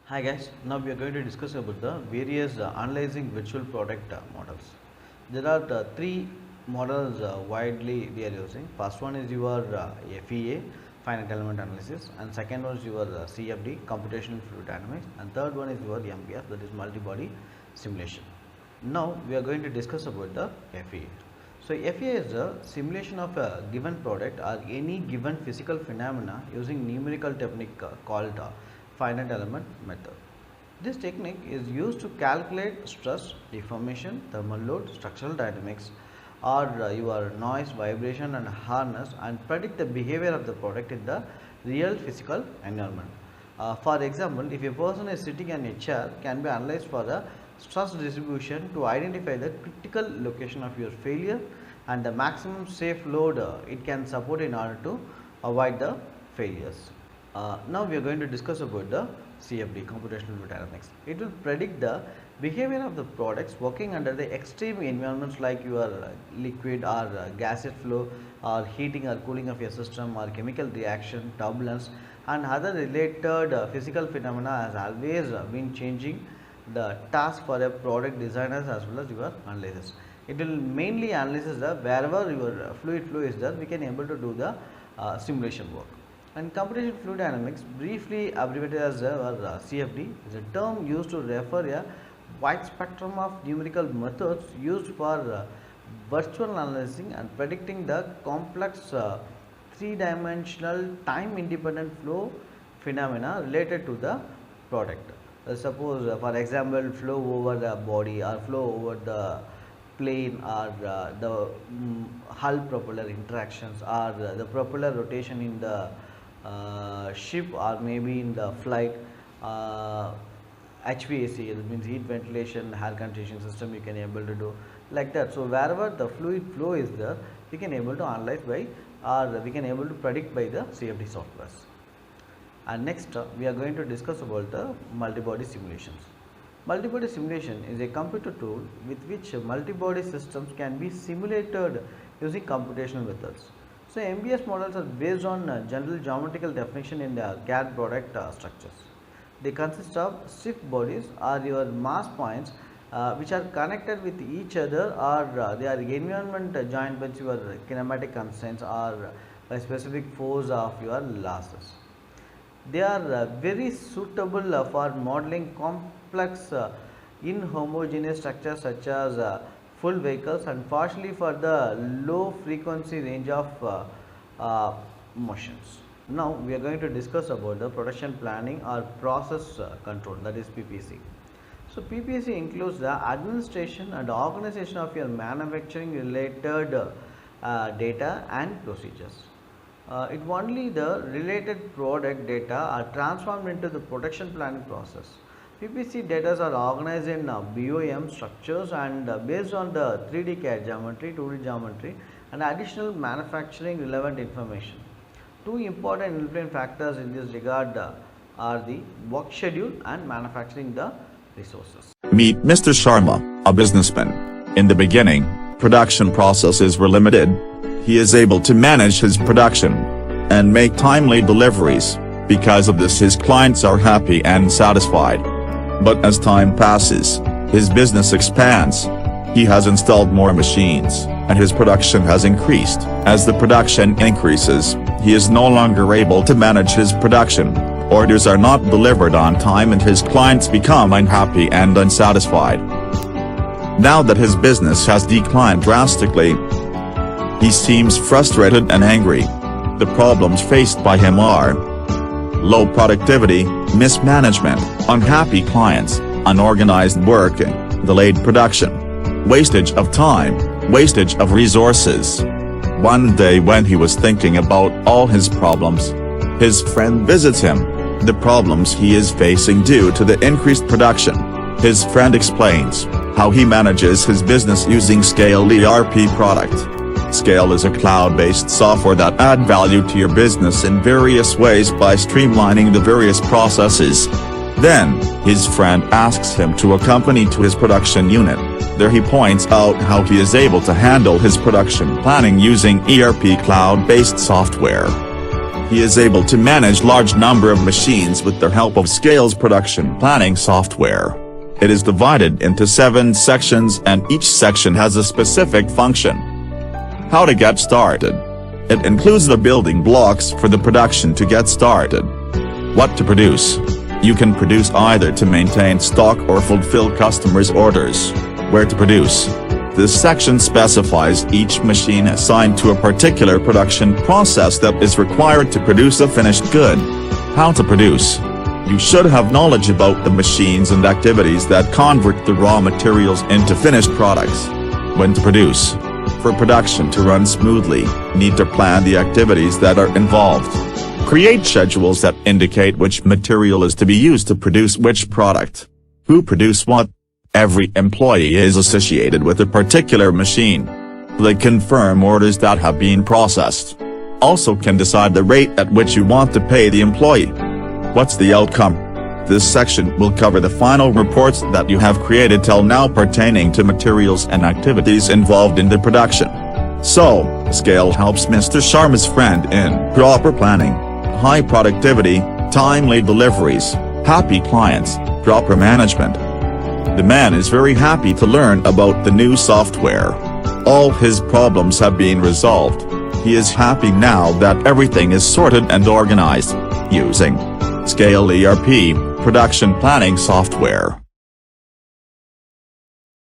Hi guys, now we are going to discuss about the various analyzing virtual product models. There are three models widely we are using. First one is your FEA, finite element analysis, and second one is your CFD, computational fluid dynamics, and third one is your MBS, that is multi-body simulation. Now we are going to discuss about the FEA. So FEA is a simulation of a given product or any given physical phenomena using numerical technique called finite element method. This technique is used to calculate stress, deformation, thermal load, structural dynamics, or your noise, vibration, and hardness, and predict the behavior of the product in the real physical environment. For example, if a person is sitting on a chair, can be analyzed for the stress distribution to identify the critical location of your failure and the maximum safe load it can support in order to avoid the failures. Now we are going to discuss about the CFD, computational fluid dynamics. It will predict the behavior of the products working under the extreme environments like your liquid or gaseous flow, or heating or cooling of your system, or chemical reaction, turbulence, and other related physical phenomena has always been changing the task for a product designers as well as your analysis. It will mainly analyze the wherever your fluid flow is there, we can able to do the simulation work. And computational fluid dynamics, briefly abbreviated as CFD, is a term used to refer a wide spectrum of numerical methods used for virtual analyzing and predicting the complex three-dimensional time-independent flow phenomena related to the product. Suppose, for example, flow over the body or flow over the plane, or the hull propeller interactions, or the propeller rotation in the ship, or maybe in the flight, HVAC, that means heat ventilation, air conditioning system, you can able to do like that. So wherever the fluid flow is there, we can able to analyze by, or we can able to predict by the CFD softwares. And next we are going to discuss about the multi-body simulations. Multi-body simulation is a computer tool with which multi-body systems can be simulated using computational methods. So MBS models are based on general geometrical definition in the CAD product structures. They consist of stiff bodies or your mass points which are connected with each other, or they are environment joined with your kinematic constraints or by specific force of your losses. They are very suitable for modeling complex inhomogeneous structures such as full vehicles, and partially for the low frequency range of motions. Now we are going to discuss about the production planning or process control, that is PPC. So PPC includes the administration and organization of your manufacturing related data and procedures. It only the related product data are transformed into the production planning process. PPC data are organized in BOM structures and based on the 3D CAD geometry, 2D geometry, and additional manufacturing relevant information. Two important influence factors in this regard are the work schedule and manufacturing the resources. Meet Mr. Sharma, a businessman. In the beginning, production processes were limited. He is able to manage his production and make timely deliveries. Because of this, his clients are happy and satisfied. But as time passes, his business expands. He has installed more machines, and his production has increased. As the production increases, he is no longer able to manage his production. Orders are not delivered on time and his clients become unhappy and unsatisfied. Now that his business has declined drastically, he seems frustrated and angry. The problems faced by him are low productivity, mismanagement, unhappy clients, unorganized work, delayed production, wastage of time, wastage of resources. One day when he was thinking about all his problems, his friend visits him. The problems he is facing due to the increased production. His friend explains how he manages his business using Scale ERP product. Scale is a cloud-based software that adds value to your business in various ways by streamlining the various processes. Then, his friend asks him to accompany to his production unit. There he points out how he is able to handle his production planning using ERP cloud-based software. He is able to manage large number of machines with the help of Scale's production planning software. It is divided into 7 sections and each section has a specific function. How to get started. It includes the building blocks for the production to get started. What to produce. You can produce either to maintain stock or fulfill customers' orders. Where to produce. This section specifies each machine assigned to a particular production process that is required to produce a finished good. How to produce. You should have knowledge about the machines and activities that convert the raw materials into finished products. When to produce. For production to run smoothly, need to plan the activities that are involved. Create schedules that indicate which material is to be used to produce which product. Who produce what. Every employee is associated with a particular machine. They confirm orders that have been processed. Also can decide the rate at which you want to pay the employee. What's the outcome? This section will cover the final reports that you have created till now pertaining to materials and activities involved in the production. So, Scale helps Mr. Sharma's friend in proper planning, high productivity, timely deliveries, happy clients, proper management. The man is very happy to learn about the new software. All his problems have been resolved. He is happy now that everything is sorted and organized, using Scale ERP, production planning software.